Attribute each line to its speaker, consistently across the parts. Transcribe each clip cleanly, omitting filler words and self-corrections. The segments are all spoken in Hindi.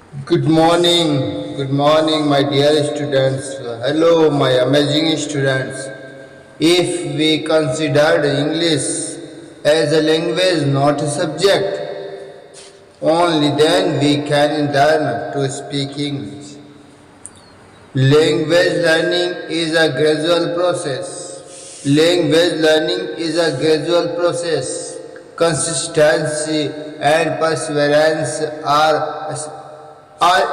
Speaker 1: Good morning, my dear students. Hello, my amazing students. If we consider English as a language, not a subject, only then we can learn to speak English. Language learning is a gradual process. Language learning is a gradual process. Consistency and perseverance are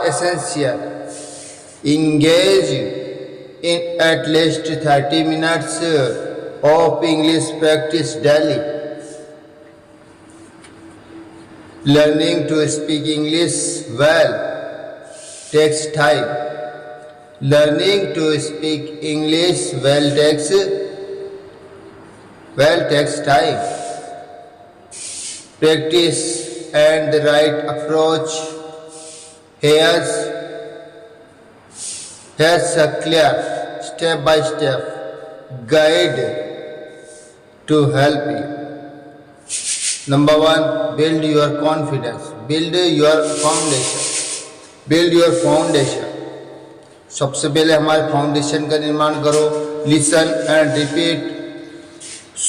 Speaker 1: essential. Engage in at least 30 minutes of English practice daily. Learning to speak English well takes time. Learning to speak English takes time. Practice and the right approach. Here's a clear step-by-step guide to help you. Number 1, build your confidence. Build your foundation. सबसे पहले हमारे फाउंडेशन का निर्माण करो. Listen and repeat.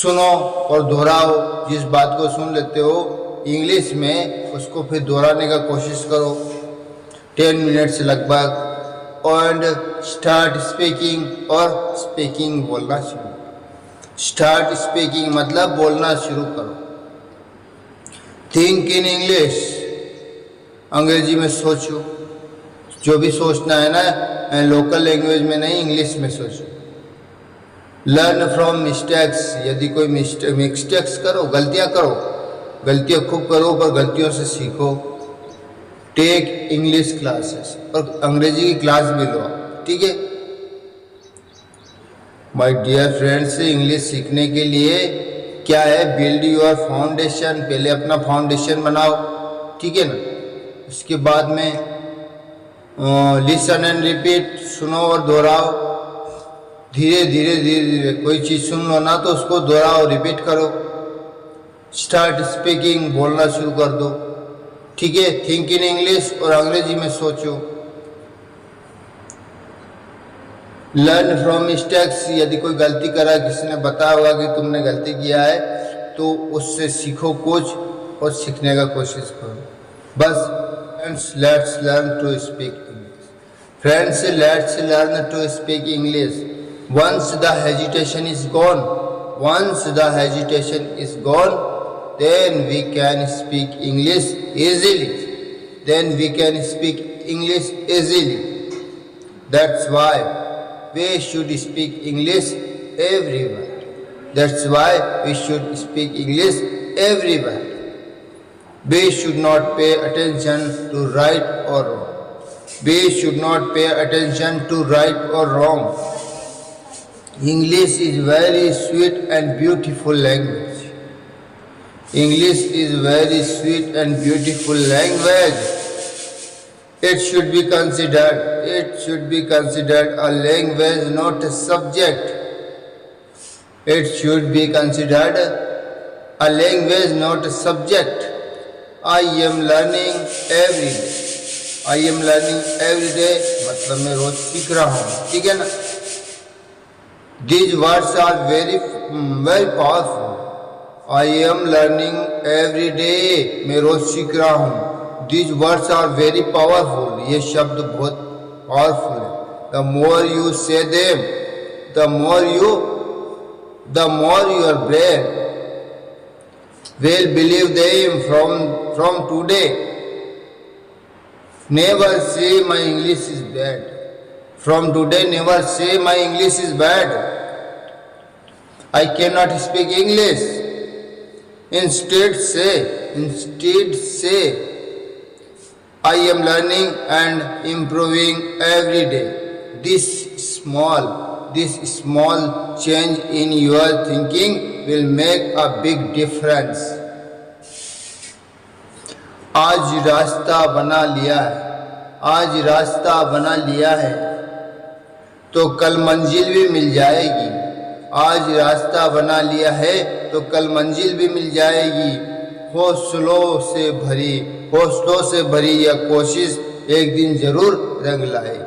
Speaker 1: सुनो और दोहराओ. जिस बात को सुन लेते हो इंग्लिश में उसको फिर दोहराने का कोशिश करो 10 मिनट लगभग. And start speaking. और स्पीकिंग बोलना शुरू. स्टार्ट स्पीकिंग मतलब बोलना शुरू करो. Think in English. अंग्रेजी में सोचो. जो भी सोचना है ना लोकल लैंग्वेज में नहीं, इंग्लिश में सोचो. Learn from mistakes. यदि कोई मिस्टेक्स करो, गलतियां करो, गलतियां खूब करो पर गलतियों से सीखो. Take English classes. और अंग्रेजी की क्लास भी लो. ठीक है माय डियर फ्रेंड्स. इंग्लिश सीखने के लिए क्या है? Build your foundation. पहले अपना फाउंडेशन बनाओ. ठीक है ना. उसके बाद में लिसन एंड रिपीट. सुनो और दोहराओ. धीरे धीरे कोई चीज़ सुन लो ना तो उसको दोहराओ, रिपीट करो. Start speaking. बोलना शुरू कर दो. ठीक है. Think in English. और अंग्रेजी में सोचो. Learn from mistakes. यदि कोई गलती करा, किसी ने बताया होगा कि तुमने गलती किया है, तो उससे सीखो कुछ और सीखने का कोशिश करो. बस friends, let's learn to speak English. Friends, let's learn to speak English. Once the hesitation is gone, then we can speak English easily. That's why we should speak English everywhere. We should not pay attention to right or wrong. English is very sweet and beautiful language. It should be considered a language, not a subject. I am learning every day. मतलब मैं रोज सीख रहा हूँ. ठीक है ना. These words are very powerful. I am learning every day. मैं रोज सीख रहा हूँ. These words are very powerful. ये शब्द बहुत powerful है. The more you say them, the more your brain will believe them from today. Never say my English is bad. From today, never say my English is bad. I cannot speak English. Instead say I am learning and improving every day. This small change in your thinking will make a big difference. आज रास्ता बना लिया है तो कल मंजिल भी मिल जाएगी. आज रास्ता बना लिया है तो कल मंजिल भी मिल जाएगी. होशलों से भरी यह कोशिश एक दिन जरूर रंग लाए।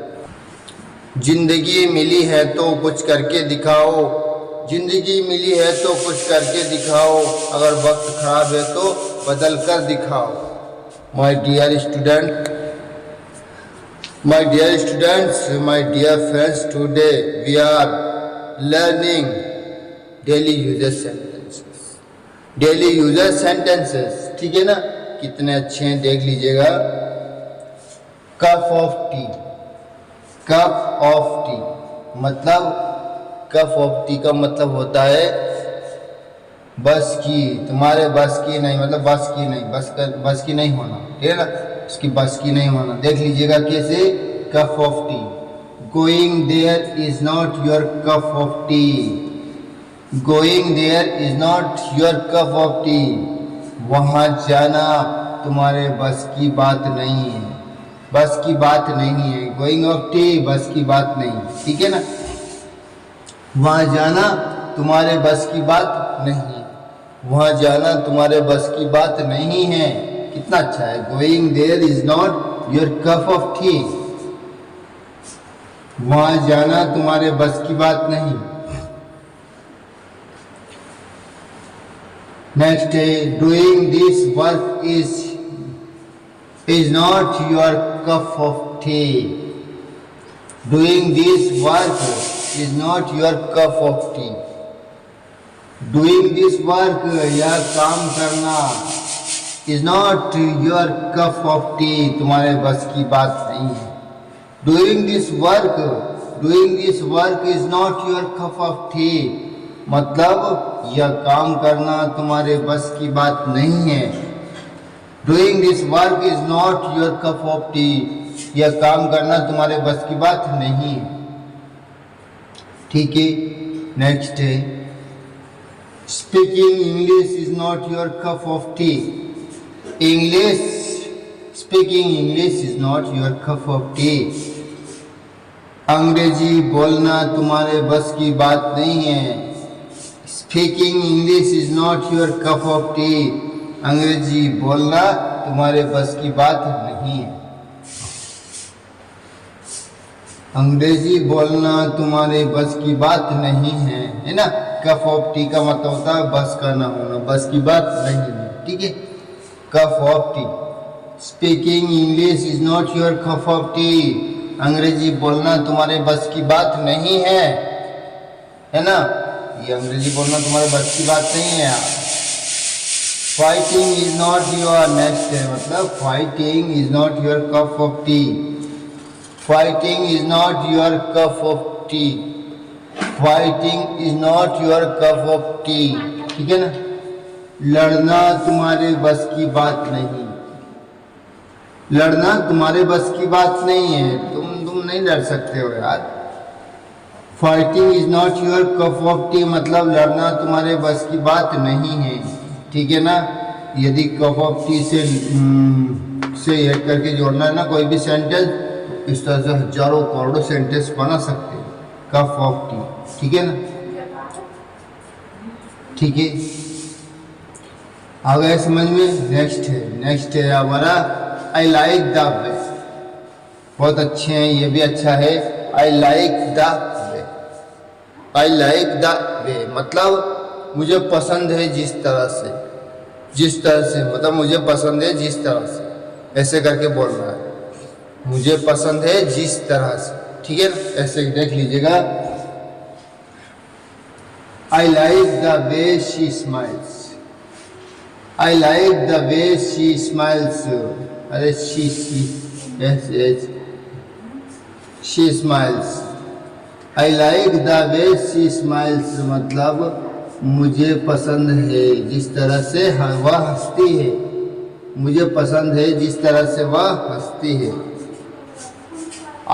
Speaker 1: जिंदगी मिली है तो कुछ करके दिखाओ, जिंदगी मिली है तो कुछ करके दिखाओ, अगर वक्त खराब है तो बदल कर दिखाओ। My dear student, my dear students, my dear friends, today we are learning daily user sentences. Daily user sentences, ठीक है ना, कितने अच्छे हैं देख लीजिएगा। Cup of T, cup of tea मतलब, कप ऑफ टी का मतलब होता है बस की, तुम्हारे बस की नहीं, मतलब बस की नहीं, बस की नहीं होना, ठीक है ना, उसकी बस की नहीं होना। देख लीजिएगा कैसे, cup of tea, going there is not your cup of tea, going there is not your cup of tea, वहाँ जाना तुम्हारे बस की बात नहीं है, बस की बात नहीं है। गोइंग ऑफ टी बस की बात नहीं, ठीक है ना, वहाँ जाना तुम्हारे बस की बात नहीं, वहाँ जाना तुम्हारे बस की बात नहीं है। कितना अच्छा है, going there is not your cup of tea, वहां जाना तुम्हारे बस की बात नहीं। नेक्स्ट है, doing this work is not your cup of tea, doing this work is not your cup of tea, doing this work, यह काम करना, is not your cup of tea, तुम्हारे बस की बात नहीं है। Doing this work, doing this work is not your cup of tea, मतलब यह काम करना तुम्हारे बस की बात नहीं है। Doing this work is not your cup of T, यह काम करना तुम्हारे बस की बात नहीं है, ठीक है। नेक्स्ट है, speaking English is not your cup of T, English, speaking English is not your cup of T, अंग्रेजी बोलना तुम्हारे बस की बात नहीं है। Speaking English is not your cup of T, अंग्रेजी बोलना तुम्हारे बस की बात नहीं है, अंग्रेजी बोलना तुम्हारे बस की बात नहीं है ना। कप ऑफ टी का मतलब होता है बस का ना होना, बस की बात नहीं है, ठीक है। Cup of T, speaking English is not your cup of T, अंग्रेजी बोलना तुम्हारे बस की बात नहीं है ना, ये अंग्रेजी बोलना तुम्हारे बस की बात नहीं है। Fighting is not your, next है, मतलब fighting is not your cup of T, fighting is not your cup of T, fighting is not your cup of T, ठीक है ना। लड़ना तुम्हारे बस की बात नहीं, लड़ना तुम्हारे बस की बात नहीं है, तुम नहीं लड़ सकते हो यार। Fighting is not your cup of tea मतलब लड़ना तुम्हारे बस की बात नहीं है, ठीक है ना। यदि कप ऑफ टी से ऐड करके जोड़ना है ना कोई भी सेंटेंस, इस तरह से हजारों करोड़ों सेंटेंस बना सकते हैं, कप ऑफ टी, ठीक है ना, ठीक है। आ गए समझ में। नेक्स्ट है हमारा आई लाइक द वे, बहुत अच्छे हैं, ये भी अच्छा है। I like the way, I like the way मतलब मुझे पसंद है जिस तरह से, जिस तरह से मतलब मुझे पसंद है जिस तरह से, ऐसे करके बोलना है, मुझे पसंद है जिस तरह से, ठीक है ना, ऐसे देख लीजिएगा। I like the way she smiles, I like the way she smiles. अरे she smiles. I like the way she smiles मतलब मुझे पसंद है जिस तरह से वह हंसती है, मुझे पसंद है जिस तरह से वह हंसती है।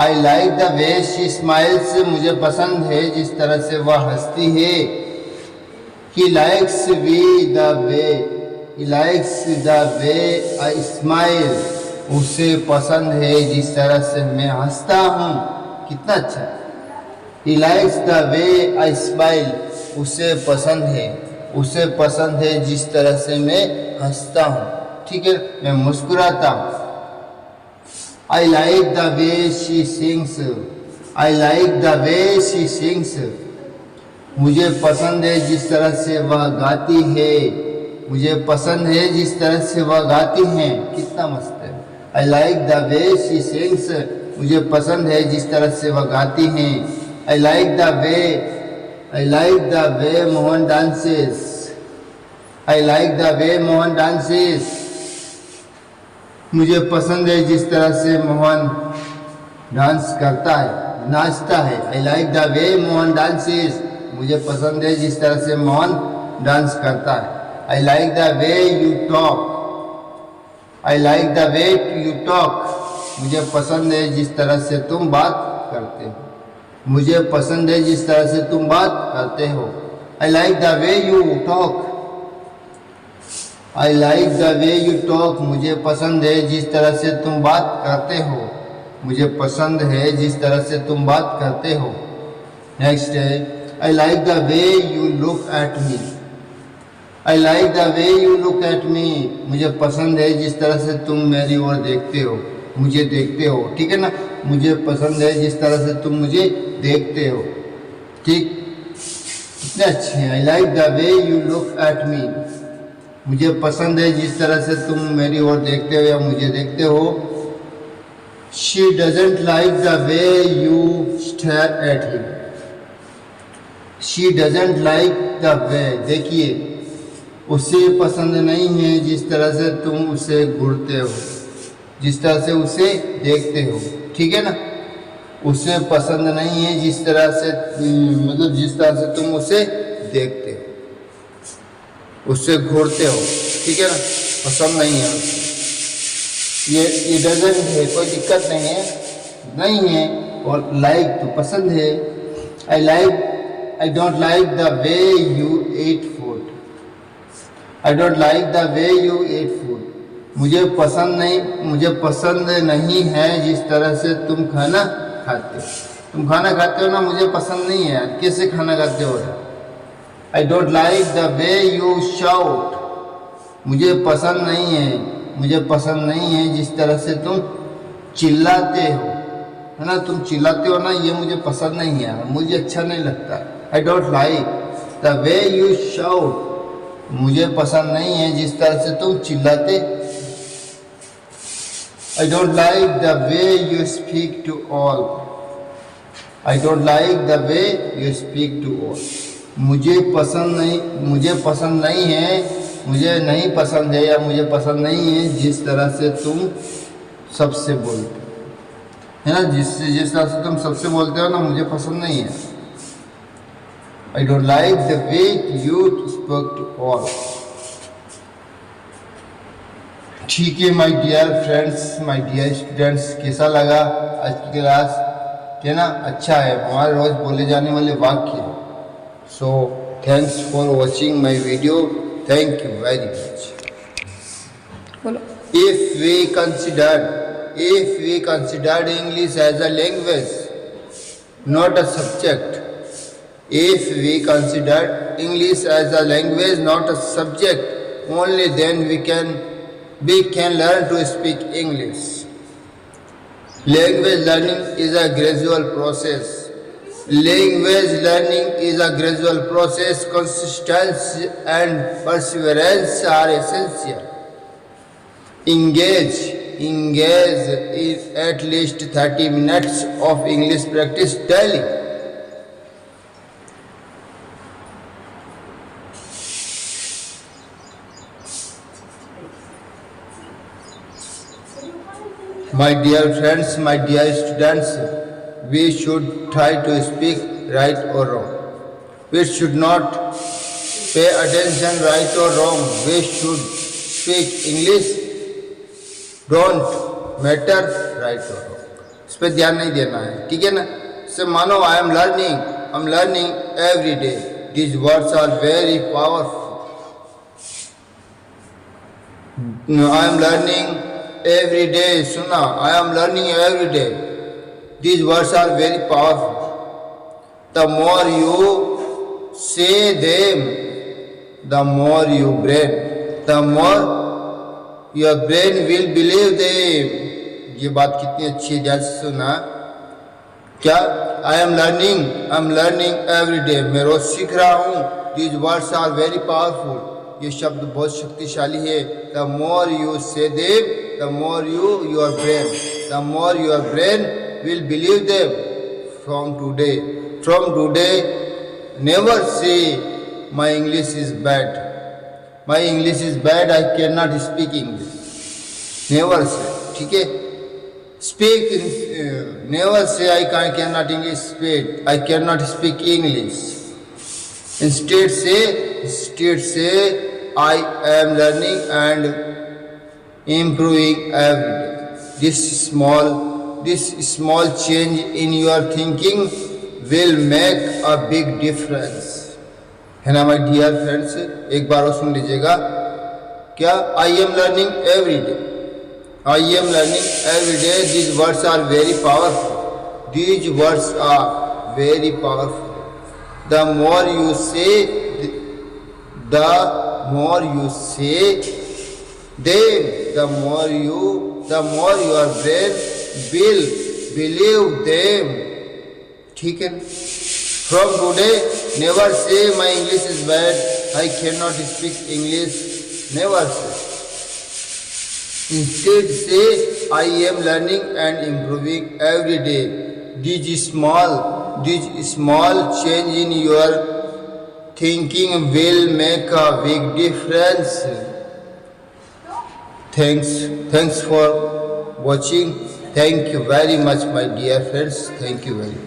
Speaker 1: I like the way she smiles मुझे पसंद है जिस तरह से वह हंसती है। He likes the way, He likes the way I smile. उसे पसंद है जिस तरह से मैं हंसता हूँ, कितना अच्छा। He likes the way I smile. उसे पसंद है जिस तरह से मैं हंसता हूँ, ठीक है, मैं मुस्कुराता हूँ। I like the way she sings. I like the way she sings. मुझे पसंद है जिस तरह से वह गाती है. मुझे पसंद है जिस तरह से वह गाती हैं. कितना मस्त है. I like the way she sings. मुझे पसंद है जिस तरह से वह गाती हैं. I like the way Mohan dances. I like the way Mohan dances. मुझे पसंद है जिस तरह से मोहन डांस करता है, नाचता है. I like the way Mohan dances. मुझे पसंद है जिस तरह से मोहन डांस करता है. I like the way you talk. I like the way you talk. मुझे पसंद है जिस तरह से तुम बात करते हो. मुझे पसंद है जिस तरह से तुम बात करते हो. I like the way you talk. I like the way you talk. मुझे पसंद है जिस तरह से तुम बात करते हो. मुझे पसंद है जिस तरह से तुम बात करते हो. नेक्स्ट है I like the way you look at me. I like the way you look at me. मुझे पसंद है जिस तरह से तुम मेरी ओर देखते हो, मुझे देखते हो. ठीक है ना. मुझे पसंद है जिस तरह से तुम मुझे देखते हो. ठीक, कितने अच्छे हैं. I like the way you look at me. मुझे पसंद है जिस तरह से तुम मेरी ओर देखते हो या मुझे देखते हो. She doesn't like the way you stare at him. She doesn't like the way. देखिए, उसे पसंद नहीं है जिस तरह से तुम उसे घूरते हो, जिस तरह से उसे देखते हो. ठीक है ना. उसे पसंद नहीं है जिस तरह से मतलब जिस तरह से तुम उसे देखते हो, उससे घूरते हो. ठीक है ना. पसंद नहीं है. ये डजंट है, कोई दिक्कत नहीं है. और लाइक तो पसंद है. I don't like the way you eat food. I don't like the way you eat food. मुझे पसंद नहीं है जिस तरह से तुम खाना खाते हो. तुम खाना खाते हो ना, मुझे पसंद नहीं है. कैसे खाना खाते हो यार. I don't like the way you shout. मुझे पसंद नहीं है जिस तरह से तुम चिल्लाते हो, है ना. तुम चिल्लाते हो ना, ये मुझे पसंद नहीं है, मुझे अच्छा नहीं लगता. I don't like the way you shout. मुझे पसंद नहीं है जिस तरह से तुम चिल्लाते. I don't like the way you speak to all. I don't like the way you speak to all. मुझे पसंद नहीं है, मुझे नहीं पसंद है या मुझे पसंद नहीं है जिस तरह से तुम सबसे बोलते हो, है ना. जिस तरह से तुम सबसे बोलते हो ना, मुझे पसंद नहीं है. I don't like the way you spoke to all. ठीक है my dear friends, my dear students, कैसा लगा आज की क्लास. है ना. अच्छा है, हमारे रोज बोले जाने वाले वाक्य. So thanks for watching my video. Thank you very much. If we considered English as a language, not a subject. If we considered English as a language, not a subject, only then we can learn to speak English. Language learning is a gradual process. Consistency and perseverance are essential. Engage in at least 30 minutes of English practice daily. My dear friends, my dear students, we should try to speak right or wrong. We should not pay attention right or wrong. We should speak English. Don't matter right or wrong. इस पर ध्यान नहीं देना है. ठीक है ना. से मानो I am learning every day. These words are very powerful. I am learning every day. सुना. I am learning every day. These words are very powerful. The more you say them, the more the more your brain will believe them. ये बात कितनी अच्छी है, ध्यान से सुना। क्या? I am learning every day, मैं रोज सीख रहा हूँ। These words are very powerful, ये शब्द बहुत शक्तिशाली है। The more you say them, the more your brain will believe them. From today never say my English is bad, I can not speak English. Never say, ठीक है। Speak, never say I cannot English speak, I cannot speak English. Instead say I am learning and improving every day. This small change in your thinking will make a big difference. है ना my dear friends? एक बार और सुन लीजिएगा। क्या? I am learning every day. I am learning every day. These words are very powerful. The more you say them, the more your brain will believe them. ठीक है? From today, never say my English is bad, I cannot speak English. Never say. Instead say I am learning and improving every day. These small change in your thinking will make a big difference. Thanks for watching. Thank you very much my dear friends. Thank you very much.